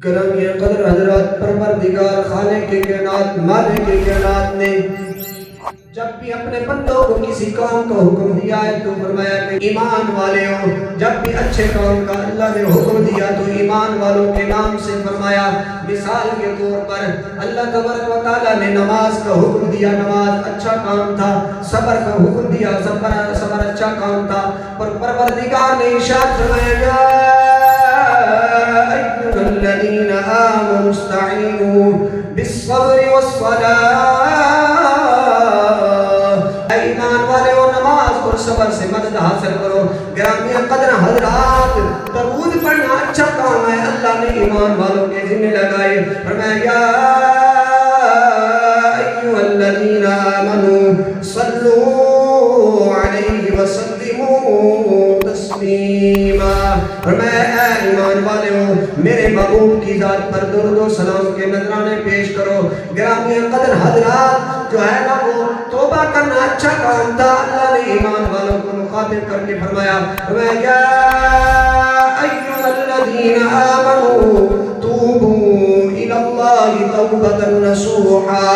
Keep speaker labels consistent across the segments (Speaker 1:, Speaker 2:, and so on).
Speaker 1: کرم یہ قدر حضرات پروردگار خالق کے کائنات مالک کے کائنات نے جب بھی اپنے بندوں کو کسی کام کا حکم دیا ہے تو فرمایا کہ ایمان والے ہو. جب بھی اچھے کام کا اللہ نے حکم دیا تو ایمان والوں کے نام سے فرمایا. مثال کے طور پر اللہ تبارک و تعالیٰ نے نماز کا حکم دیا، نماز اچھا کام تھا. صبر کا حکم دیا، صبر اچھا کام تھا. پر پروردگار نے ارشاد فرمایا الذين آمنوا استعينوا بالصبر والصلاة. ایمان والے اور نماز اور صبر سے مدد حاصل کرو. گرامی قدر حضرات، درود پڑھنا اچھا کام ہے، اللہ نے ایمان والوں کے ذمہ لگائے. فرمایا ایھا الذین آمنوا صلوا علیہ وسلموا تسلیما. فرمایا اے ایمان والے ہو، میرے محبوب کی ذات پر درود و سلام کے نذرانے پیش کرو. گرامی قدر حضرات، جو ہے نا وہ توبہ کرنا اچھا کام تھا. اللہ نے ایمان والوں کو مخاطب کر کے فرمایا یا ایھا الذین آمنوا توبوا الی اللہ توبۃ نصوحا.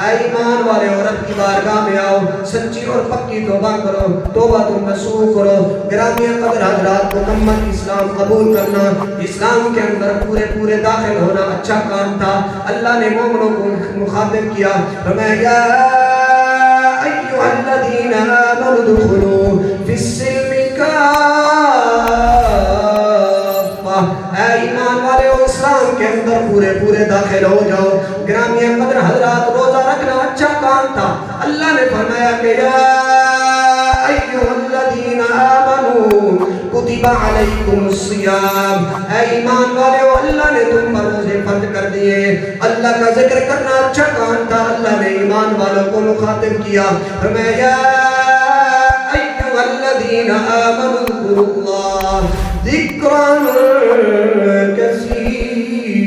Speaker 1: اے ایمان والے اور رب کی بارگاہ میں آؤ، سچی اور پکی توبہ کرو، توبۃ نصوح کرو. گرامی قدر حضرات، مکمل اسلام قبول کرنا، اسلام کے اندر پورے داخل ہونا اچھا کام تھا. اللہ نے مومنوں کو مخاطب کیا، فرمایا ایھا الذین آمنوا ادخلوا فی السلم کافہ. اے ایمان والے ہو، اسلام کے اندر پورے داخل ہو جاؤ. گرامی قدر حضرات، روزہ رکھنا اچھا کام تھا. اللہ نے فرمایا کہ یا ایھا الذین آمنوا کتب علیکم الصیام. اے ایمان والے ہو، اللہ نے تم پر روزے فرض کر دیے. اللہ کا ذکر کرنا اچھا کام تھا. اللہ نے ایمان والوں کو مخاطب کیا، فرمایا یا ایھا الذین آمنوا اذکروا اللہ ذکرا کثیرا.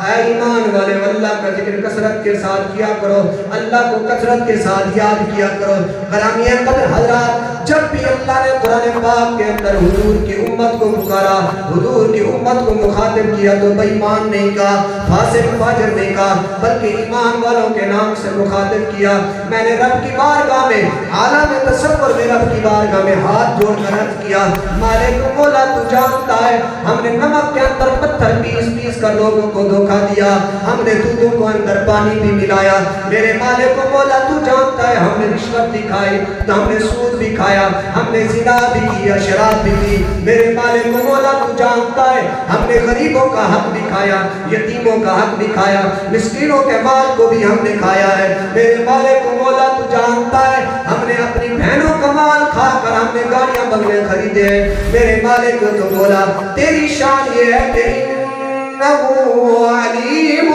Speaker 1: اے ایمان والے، اللہ کا ذکر کثرت کے ساتھ کیا کرو، اللہ کو کثرت کے ساتھ یاد کیا کرو. غلامی قدر حضرات، جب بھی اللہ نے قرآن پاک کے اندر حضور کی امت کو پکارا، حضور کی امت کو مخاطب کیا، تو بے ایمان نہیں کہا، فاسق فاجر نہیں کہا، بلکہ ایمان والوں کے نام سے مخاطب کیا. میں نے رب کی بارگاہ میں، عالم تصور میں رب کی بارگاہ میں ہاتھ جوڑ کر عرض کیا، مالک مولا تو جانتا ہے ہم نے نمک کے اندر پتھر پیس کر لوگوں کو دھوکہ دیا، ہم نے دودھوں کو اندر پانی بھی ملایا. میرے مالک مولا تو جانتا ہے ہم نے رشوت بھی کھائی، تو ہم نے سود بھی کھایا، ہم نے زنا بھی کیا، شراب بھی پی. میرے مالک مولا تو جانتا ہے ہم نے غریبوں کا حق بھی کھایا، یتیموں کا حق بھی کھایا، مسکینوں کے مال کو بھی ہم نے کھایا ہے. میرے مالک مولا تو جانتا ہے ہم نے اپنی بہنوں کا مال کھا کر ہم نے گاڑیاں بنگلے خریدے ہیں. میرے مالک تو مولا تیری شان یہ ہے کہ انہ علیم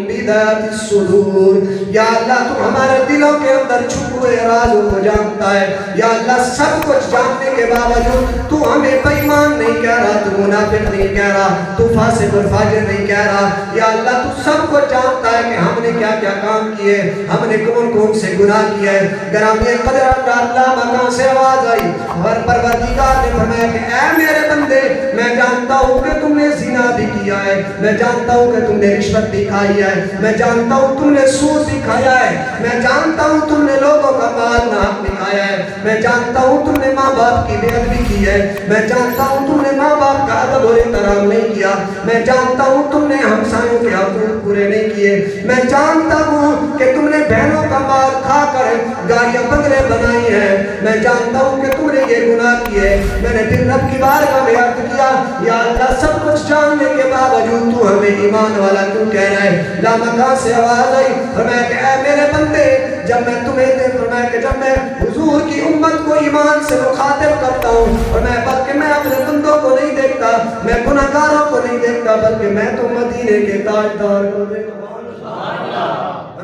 Speaker 1: بذات الصدور. یا اللہ تو ہمارے دلوں کے اندر چھپے ہوئے رازوں کو جانتا ہے. یا اللہ سب کچھ جاننے کے باوجود تو ہمیں بے ایمان نہیں کہہ رہا، تو منافق نہیں کہہ رہا، تو فاسق اور فاجر نہیں کہہ رہا. یا اللہ تو سب کچھ جانتا ہے کہ ہم نے کیا کیا کام کیے، ہم نے کون سے گناہ کیے ہیں. گرامی قدر اللہ مکان سے آواز آئی اور پروردگار نے فرمایا کہ اے میرے بندے، میں جانتا ہوں کہ تم نے زنا بھی کیا ہے، میں جانتا ہوں کہ تم نے رشوت بھی کھائی ہے، میں جانتا ہوں تم نے سود بھی کھایا ہے، میں جانتا ہوں تم نے لوگوں کا مال ناحق بھی کھایا ہے، میں جانتا ہوں تم نے ماں باپ کی بے ادبی کی ہے، میں جانتا ہوں تم نے ماں باپ کا ادب اور احترام نہیں کیا، میں جانتا ہوں تم نے ہمسایوں کے حقوق پورے نہیں کیے، میں جانتا ہوں کہ تم نے بہنوں کا مال کھا کر گاڑیاں بنگلے بنائی ہیں، میں جانتا ہوں کہ تم نے یہ گناہ کیے. میں نے پھر رب کی بارگاہ میں عرض کیا، یا اللہ سب کچھ جاننے کے باوجود تو ہمیں ایمان والا کیوں کہہ رہا ہے؟ لامکان سے آواز آئی، فرمایا کہ اے میرے بندے، جب میں فرمایا کہ جب میں حضور کی امت کو ایمان سے مخاطب کرتا ہوں، اور بلکہ میں اپنے بندوں کو نہیں دیکھتا، میں گناہگاروں کو نہیں دیکھتا، بلکہ میں تو مدینے کے تاجدار کو دیکھتا ہوں.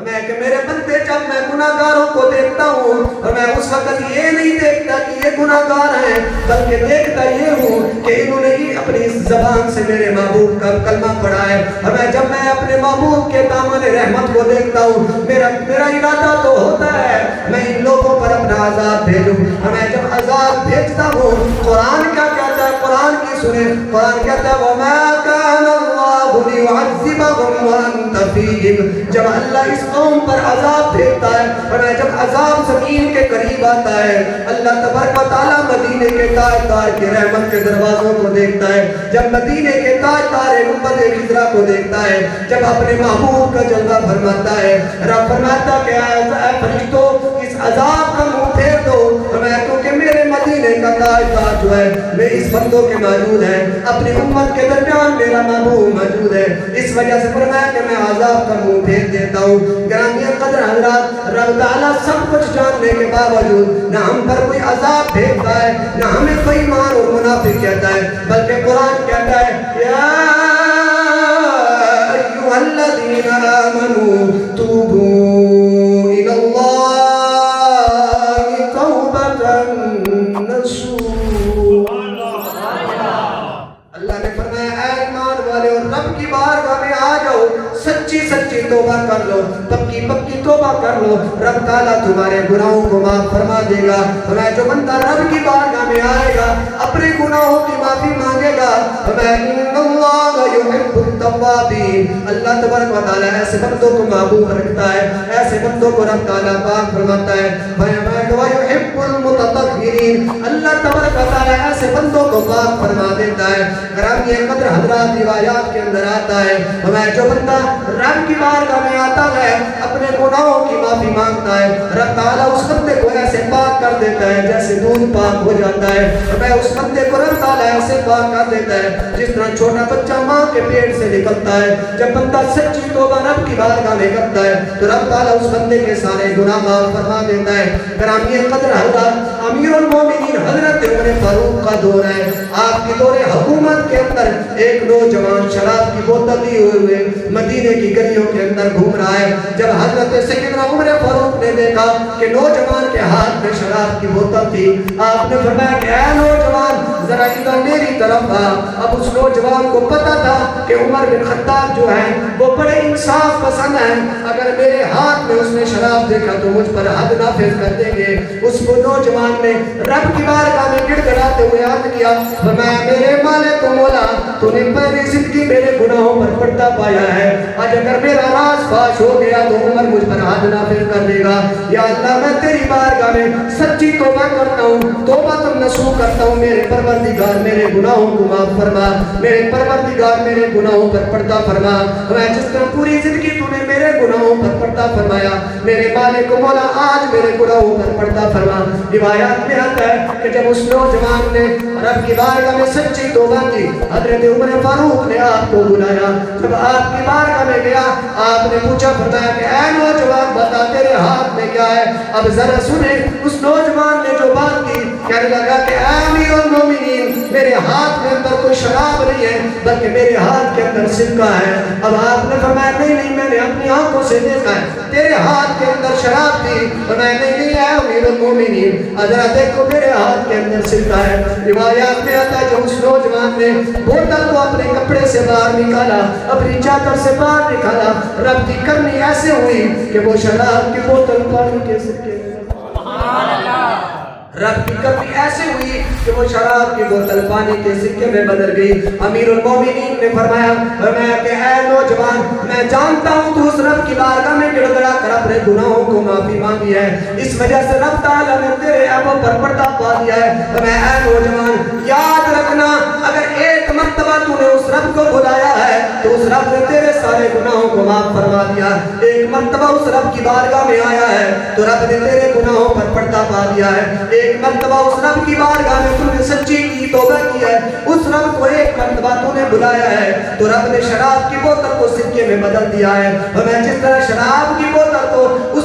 Speaker 1: میں کہ میرے بندے، جب میں گناہگاروں کو دیکھتا ہوں اور میں اس وقت یہ نہیں دیکھتا کہ یہ گناہگار ہیں، بلکہ دیکھتا یہ ہوں کہ انہوں نے ہی اپنی زبان سے میرے محبوب کا کلمہ پڑھا ہے. اور جب میں اپنے محبوب کے دامن رحمت کو دیکھتا ہوں، میرا ارادہ تو ہوتا ہے میں ان لوگوں پر اپنا عذاب بھیجوں. اور میں جب عذاب بھیجتا ہوں، قرآن کیا کہتا ہے؟ قرآن کی سنیں، قرآن کہتا ہے وَمَا كَانَ اللہ اس قوم پر عذاب بھیجتا ہے، فرمایا جب عذاب زمین کے قریب آتا ہے اللہ تبارک و تعالیٰ مدینے کے تاجدار کے رحمت کے دروازوں کو دیکھتا ہے، جب مدینے کے تاجدار گنبد خضرا کو دیکھتا ہے، جب اپنے محبوب کا جلوہ فرماتا ہے، رب فرماتا کہ اے فرشتوں اس عذاب کا منہ پھیر دو، فرمایا کیونکہ میرے مدینے کا تاجدار جو ہے میں اس بندوں کے موجود ہے، اپنی امت کے درمیان میرا محبوب موجود ہے، اس وجہ سے فرمایا کہ میں عذاب کا منہ پھیر دیتا ہوں۔ گرامی قدر حضرات، رب تعالیٰ سب کچھ جاننے کے باوجود نہ ہم پر کوئی عذاب بھیجتا ہے، نہ ہمیں کوئی ایمان اور منافق کہتا ہے، بلکہ قرآن کہتا ہے یا ایھا الذین آمنوا توبوا الی اللہ توبۃ نصوحا۔ اللہ نے فرمایا اے ایمان والے اور رب کی بارگاہ میں آ جاؤ، سچی سچی توبہ کر لو، پکی پکی توبہ کر لو، رب تعالیٰ تمہارے گناہوں کو معاف فرما دے گا۔ فرمایا جو بندہ رب کی بارگاہ میں آئے گا اپنے گناہوں کی معافی مانگے گا، فرمایا ان اللہ یحب التوابین، اللہ تبارک و تعالیٰ ایسے بندوں کو محبوب رکھتا ہے، ایسے بندوں کو رب تعالیٰ پاک فرماتا ہے، ویحب المتطہرین، اللہ تبارک و تعالیٰ ایسے بندوں کو پاک فرما دیتا ہے۔ گرامی قدر حضرات، روایات کے اندر آتا ہے فرمایا جو بندہ رب کی بارگاہ میں آتا ہے اپنے گناہوں کی معافی مانگتا ہے، رب تعالیٰ اس بندے کو ایسے پاک کر دیتا ہے جیسے دودھ پاک ہو جاتا ہے، فرمایا اس بندے کو رب تعالیٰ ایسے پاک کر دیتا ہے جس طرح چھوٹا بچہ ماں کے پیٹ سے نکلتا ہے۔ جب بندہ سچی توبہ رب کی بارگاہ میں کرتا ہے تو رب تعالیٰ اس بندے کے سارے گناہ معاف فرما دیتا ہے۔ گرامی قدر حضرات، امیر المومنین حضرت عمر فاروق کا دور ہے، آپ کی دور حکومت کے اندر ایک نوجوان شراب کی بوتل لیے ہوئے مدینے کی گلیوں کے اندر گھوم رہا ہے۔ جب حضرت سیدنا عمر فاروق نے دیکھا کہ نوجوان کے ہاتھ میں شراب کی بوتل تھی، آپ نے فرمایا کہ اے نوجوان ذرا ادھر میری طرف آ۔ اب اس نوجوان کو پتا تھا کہ عمر بن خطاب جو ہے وہ بڑے انصاف پسند ہیں، اگر میرے ہاتھ میں اس نے شراب دیکھا تو مجھ پر حد نافذ کر دیں گے۔ اس کو نوجوان نے رب کی بارگاہ میں گڑ گڑاتے ہوئے عرض کیا، فرمایا میرے مالک و مولا تو نے پہلی زندگی میرے گناہوں پر پردہ پایا ہے، آج اگر میرا راز فاش ہو گیا تو عمر مجھ پر حد نافذ کر دے گا، یا اللہ میں تیری بارگاہ میں سچی توبہ کرتا ہوں، توبہ تم نصوح کرتا ہوں، میرے پروردگار میرے گناہوں کو معاف فرما، میرے پروردگار میرے گناہوں پر پردہ فرما۔ میں جس طرح پوری زندگی تو نے میرے گناہوں پر پردہ فرمایا، میرے مالک و مولا آج میرے گناہوں پر پردہ فرما۔ روایات میں آتا ہے کہ جب اس نوجوان نے رب کی بارگاہ میں سچی توبہ کی، حضرت عمر فاروق نے آپ کو بلایا، جب آپ کی بارگاہ میں گیا آپ نے پوچھا، فرمایا کہ اے نوجوان بتا تیرے ہاتھ میں کیا ہے؟ اب ذرا سنیں اس نوجوان نے جو بات کی، کہنے لگا کہ اے امیر المومنین میرے ہاتھ میں اندر کوئی شراب نہیں ہے بلکہ میرے ہاتھ کے اندر سکہ ہے۔ اب آپ نے فرمایا نہیں میں نے اپنی آنکھوں سے دیکھا ہے تیرے ہاتھ کے اندر شراب تھی، فرمایا نہیں اے امیر المومنین ذرا دیکھو میرے ہاتھ کے اندر سکہ ہے۔ روایات میں آتا ہے جب اس نوجوان نے بوتل کو اپنے کپڑے سے باہر نکالا، اپنی چادر سے باہر نکالا، رب کی کرنی ایسے ہوئی کہ وہ شراب کی بوتل پانی کے سکے میں، رب کی کرنی ایسے ہوئی کہ وہ شراب کی بوتل پانی کے سکے میں بدل گئی۔ امیر المومنین نے فرمایا کہ اے نوجوان میں جانتا ہوں تو اس رب کی بارگاہ میں گڑ گڑا کر اپنے گناہوں کو معافی مانگی ہے، اس وجہ سے رب تعالیٰ نے تیرے عیبوں پر پردہ پا دیا ہے۔ اے نوجوان یاد رکھنا اگر ایک مرتبہ تو نے اس رب کو بلایا ہے تو اس رب نے تیرے سارے گناہوں کو معاف فرما دیا۔ ایک مرتبہ اس رب کی بارگاہ میں آیا ہے تو رب نے تیرے گناہوں پر پردہ پا دیا ہے۔ ایک مرتبہ اس رب کی بارگاہ میں تو نے سچی کی توبہ کی ہے، اس رب کو ایک مرتبہ تو نے بلایا ہے تو رب نے شراب کی بوتل کو سکے میں بدل دیا ہے۔ ہمیں جس طرح شراب کی بوتل کو اس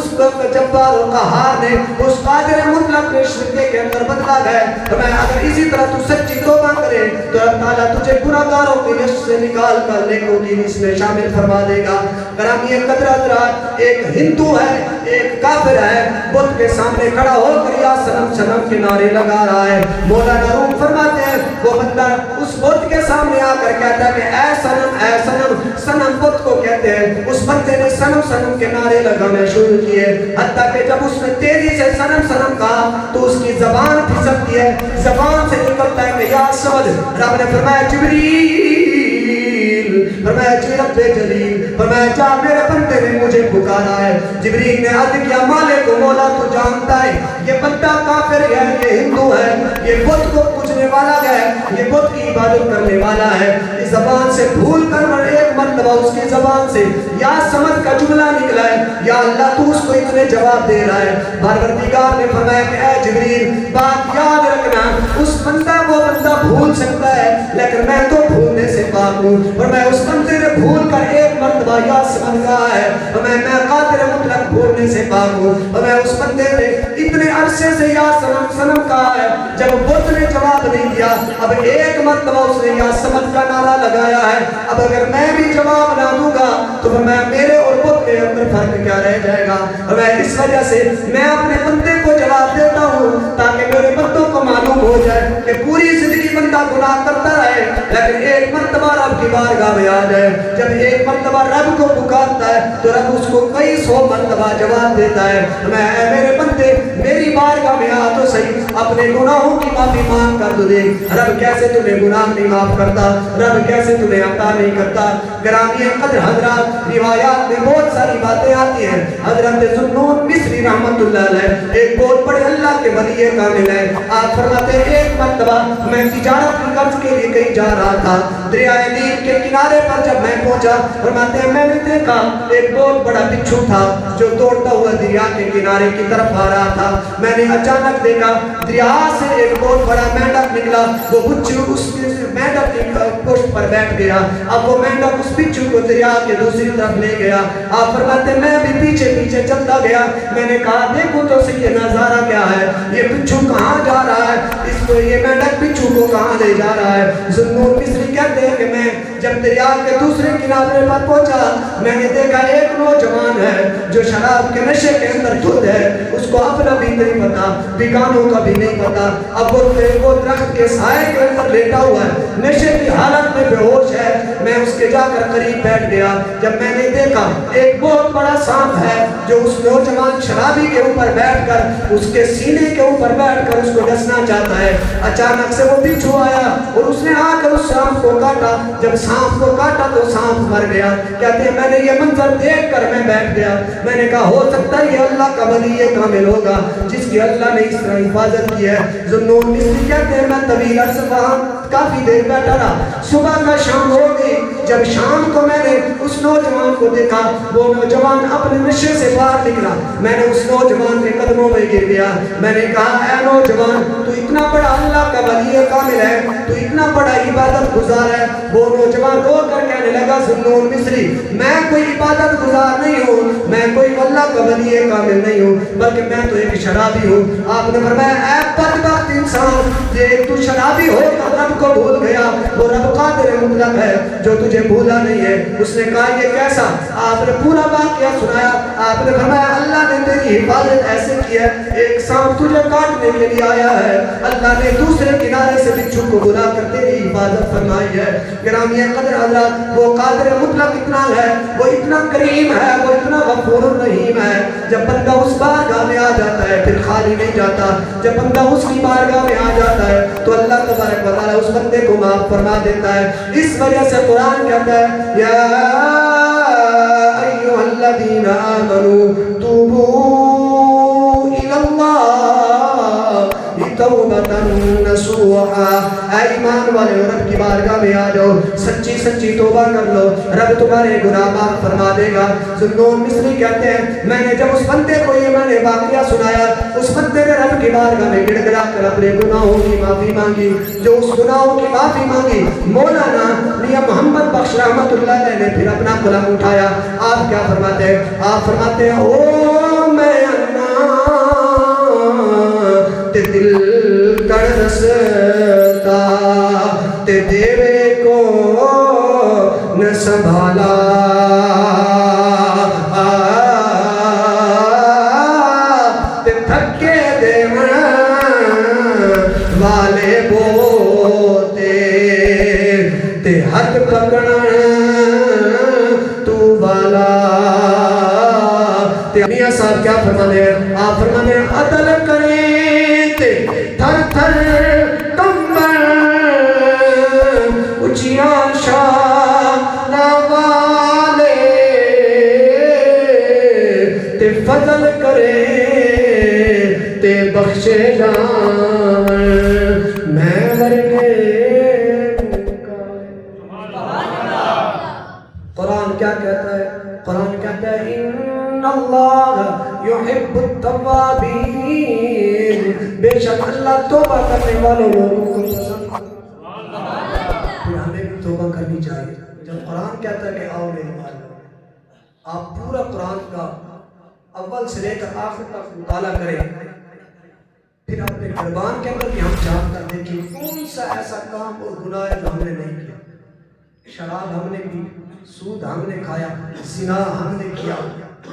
Speaker 1: جبار و قہار نے اس قادر مطلق نے سکے کے اندر بدلا گیا، ہمیں اگر اسی طرح تو سچی توبہ کرے تو اللہ تعالیٰ تجھے گناہگاروں کی لسٹ سے نکال کر نیکوں کی لسٹ میں شامل فرما دے گا۔ گرامی قدر حضرات، ایک ہندو ہے ایک کافر ہے، بت کے سامنے کھڑا ہو کر یا سنم سنم کے نعرے لگا رہا ہے۔ مولانا روم فرماتے ہیں وہ بندہ اس بت کے سامنے آ کر کہتا ہے کہ اے سنم اے سنم، سنم بت کو کہتے ہیں۔ اس بندے نے سنم سنم کے نعرے لگانا شروع کیے، حتیٰ کہ جب اس نے تیزی سے سنم سنم کہا تو اس کی زبان پھسکتی ہے، زبان سے نکلتا ہے کہ یا سمجھ۔ رب نے فرمایا جبریل فرمایا جی رب جلیل، فرمایا جا میرے بندے نے مجھے پکارا ہے۔ جبریل نے عرض کیا مالک و مولا تو جانتا ہے یہ بندہ کافر ہے، یہ ہندو ہے، یہ بت کو پوجنے والا ہے، یہ بت کی عبادت کرنے والا ہے، اس زبان سے بھول کر ایک مرتبہ اس کی زبان سے یا سمجھ کا جملہ نکلا ہے، یا اللہ تو اس کو اتنے جواب دے رہا ہے۔ پروردگار نے فرمایا کہ اے جبریل بات یاد رکھنا، اس بندہ وہ بندہ بھول سکتا ہے لیکن میں تو بھولنے سے پاک ہوں، اور میں اس بندے نے بھول کر ایک مرتبہ یا سمجھ رہا ہے، اور میں قادر مطلق بھولنے سے پاک ہوں، اور میں اس بندے نے اتنے عرصے سے یا سنم کہا ہے، جب بت نے جواب نہیں دیا اب ایک مرتبہ اس نے یا سمجھ کا نعرہ لگایا ہے، اب اگر میں بھی جواب نہ دوں گا تو میں میرے اور بت کے اندر فرق کیا رہ جائے گا، اور میں اس وجہ سے میں اپنے بندے کو جواب دیتا ہوں تاکہ میرے بندوں کو معلوم ہو جائے کہ پوری زندگی بندہ گناہ کرتا رہے لیکن ایک مرتبہ رب کی بارگاہ میں آ جائے، جب ایک مرتبہ رب کو پکارتا ہے تو رب اس کو کئی سو مرتبہ جواب دیتا ہے۔ میں اے میرے بندے میری بارگاہ میں آ تو صحیح، اپنے گناہوں کی معافی مانگ کر تو دیکھ، رب کیسے تمہیں گناہ نہیں معاف کرتا، رب کیسے تمہیں عطا نہیں کرتا۔ گرامی قدر حضرات روایات میں بہت ساری باتیں آتی ہیں، حضرت ذوالنون مصری رحمت اللہ علیہ ایک بہت بڑے اللہ کے ولی کامل ہے، آپ فرماتے ہیں ایک مرتبہ میں تجارت کی قرض کے لیے کہیں جا رہا تھا، دریائے نیل کے کنارے پر جب میں پہنچا فرماتے ہیں میں نے دیکھا ایک بہت بڑا بچھو تھا جو دوڑتا ہوا دریا کے کنارے کی طرف آ رہا تھا، میں نے اچانک دیکھا دریا سے ایک بہت بڑا مینڈک نکلا، وہ بچھو اس مینڈک کی پشت پر بیٹھ گیا، اب وہ مینڈک اس بچھو کو دریا کے دوسری طرف لے گیا، آپ فرماتے ہیں میں بھی پیچھے پیچھے چلتا گیا، میں نے کہا دیکھو تو صحیح یہ نظارہ کیا ہے، یہ بچھو کہاں جا رہا ہے، اس کو یہ مینڈک بچھو کو کہاں لے جا رہا ہے۔ ذوالنون مصری کہتے ہیں کہ میں جب دریا کے دوسرے کنارے پر پہنچا میں نے دیکھا ایک نوجوان ہے جو شراب کے نشے کے اندر دھت ہے، اس کو اپنا بھی نہیں پتا بیگانوں کا بھی نہیں پتا، اب وہ درخت کے سائے کے اندر لیٹا ہوا ہے، نشے کی حالت میں بے ہوش ہے، میں اس کے جا کر قریب بیٹھ گیا، جب میں نے دیکھا ایک بہت بڑا سانپ ہے جو اس نوجوان شرابی کے اوپر بیٹھ کر اس کے سینے کے اوپر بیٹھ کر اس کو ڈسنا چاہتا ہے، اچانک سے وہ بچھو آیا اور اس نے آ کر اس سانپ کو کاٹا، جب سانپ کو کاٹا تو سانپ مر گیا، کہتے ہیں میں نے یہ منظر دیکھ کر میں بیٹھ گیا، میں نے کہا ہو سکتا ہے یہ اللہ کا ولی کامل ہوگا جس کی اللہ نے اس طرح حفاظت کی ہے۔ ذوالنون مصری کہتے ہیں میں طویل عرصہ وہاں کافی دیر بیٹھا رہا، صبح کا شام ہو گئی، جب شام کو میں نے اس نوجوان کو دیکھا وہ نوجوان اپنے نشے سے باہر نکلا، میں نے اس نوجوان کے قدموں میں گر گیا، میں نے کہا اے نوجوان تو اتنا بڑا اللہ کا ولی کامل ہے، تو اتنا بڑا عبادت گزار ہے۔ وہ نوجوان رو کر کہنے لگا ذوالنون مصری میں کوئی عبادت گزار نہیں ہوں، میں کوئی اللہ کا ولی کامل نہیں ہوں بلکہ میں تو ایک شرابی ہوں۔ آپ نے فرمایا اے بدبخت انسان یہ تو شرابی ہو کر رب کو بھول گیا، وہ رب قادر مطلق ہے جو تجھے بھولا نہیں ہے۔ اس نے کہا یہ کیسا؟ آپ نے پورا واقعہ سنایا، آپ نے فرمایا اللہ نے تیری حفاظت ایسے کی ہے، ایک سانپ تجھے کاٹنے کے لیے آیا ہے، اللہ نے دوسرے کنارے سے بچھو کو بلا کر تیری حفاظت فرمائی ہے۔ گرامی قدر حضرات وہ قادر مطلق اتنا ہے، وہ اتنا کریم ہے، وہ اتنا غفور الرحیم ہے، جب بندہ اس بارگاہ میں آ جاتا ہے پھر خالی نہیں جاتا، جب بندہ اس کی بارگاہ میں آ جاتا ہے تو اللہ تبارک و تعالیٰ اس بندے کو معاف فرما دیتا ہے۔ اس وجہ سے قرآن کہتا ہے یا ایھا الذین آمنوا توبوا الی اللہ توبۃ نصوحا، اے ایمان والے رب کی بارگاہ میں آ جاؤ، سچی سچی توبہ کر لو، رب تمہارے گناہ معاف فرما دے گا۔ ذوالنون مصری کہتے ہیں میں نے جب اس بندے کو یہ میں نے واقعہ سنایا اس بندے نے رب کی بارگاہ میں گڑ گڑا کر اپنے گناہوں کی معافی مانگی، جو اس گناہوں کی معافی مانگی مولانا میاں محمد بخش رحمت اللہ علیہ نے پھر اپنا قلم اٹھایا، آپ کیا فرماتے ہیں؟ آپ فرماتے ہیں او میں تے دل کر رستا تے دیوے کو نہ سنبھالا، تے تھکے دیون والے بوتے تے ہاتھ پکڑن تو والا۔ میاں صاحب کیا فرمانے ہیں؟ آپ فرمانے ہیں عدل کریں تے تھر تھر کمبر اچیاں شاہ سے جان میں ورنے قرآن کیا کہتا ہے؟ قرآن کہتا ہے ان اللہ یحب التوابین، بے شک اللہ توبہ کرنے والوں لوگوں کو پسند کرتا ہے۔ پھر ہمیں بھی توبہ کرنی چاہیے۔ جب قرآن کہتا ہے کہ آؤ میرے بھائیو، آپ پورا قرآن کا اول سے لے کر آخر تک مطالعہ کریں، پھر اپنے قربان کے اندر بھی ہم جان کر دیکھیں کون سا ایسا کام اور گناہ ہے جو ہم نے نہیں کیا۔ شراب ہم نے پی، سود ہم نے کھایا، زنا ہم نے کیا،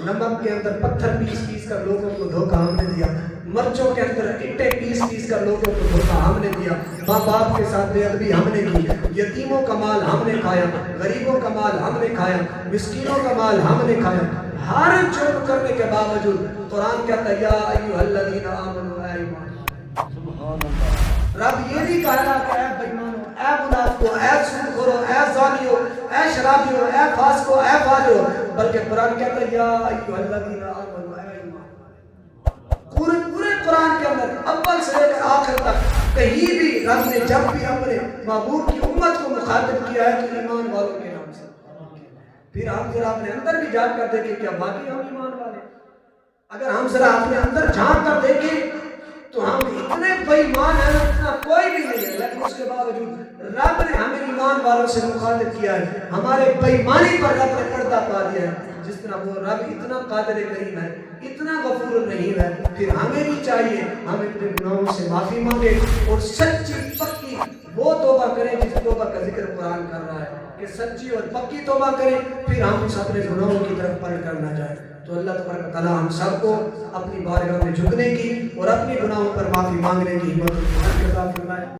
Speaker 1: نمک کے اندر پتھر پیس پیس کر لوگوں کو دھوکہ ہم نے دیا، مرچوں کے اندر اٹے پیس پیس کر لوگوں کو دھوکہ ہم نے دیا، ماں باپ کے ساتھ بے ادبی ہم نے کی، یتیموں کا مال ہم نے کھایا، غریبوں کا مال ہم نے کھایا، مسکینوں کا مال ہم نے کھایا۔ ہر جرم کرنے کے باوجود قرآن کہتا ہے یا ایھا الذین آمنوا، اے ایمان، رب یہ نہیں کہہ رہا کہ اے بےایمانو، اے منافقو، اے سود خورو، اے زانیو، اے شرابیو، اے فاسقو، اے فاجرو، بلکہ قرآن کہتا ہے یا ایھا الذین آمنوا، اے ایمان۔ پورے قرآن کے اندر اول سے لے کر آخر تک کہیں بھی رب نے جب بھی اپنے محبوب کی امت کو مخاطب کیا ہے تو ایمان والوں کے نام سے۔ پھر ہم ذرا اپنے اندر بھی جھانک کر دیکھیں کیا واقعی ہم ایمان والے ہیں؟ اگر ہم ذرا اپنے اندر جھانک کر دیکھیں تو ہم اتنے بے ایمان ہیں اتنا کوئی بھی نہیں ہے، لیکن اس کے باوجود رب نے ہمیں ایمان والوں سے مخاطب کیا ہے، ہمارے بے ایمانی پر رب نے پردہ پا دیا ہے۔ جس طرح وہ رب اتنا قادر کریم ہے، اتنا غفور الرحیم ہے، پھر ہمیں بھی چاہیے ہم اپنے گناہوں سے معافی مانگے اور سچی پکی وہ توبہ کریں جس توبہ کا ذکر قرآن کر رہا ہے کہ سچی اور پکی توبہ کریں، پھر ہم اس اپنے گناہوں کی طرف پلٹ کر نہ جائیں۔ تو اللہ تبارک تعالیٰ ہم سب کو اپنی بارگاہ میں جھکنے کی اور اپنی گناہوں پر معافی مانگنے کی ہمت عطا فرمائے۔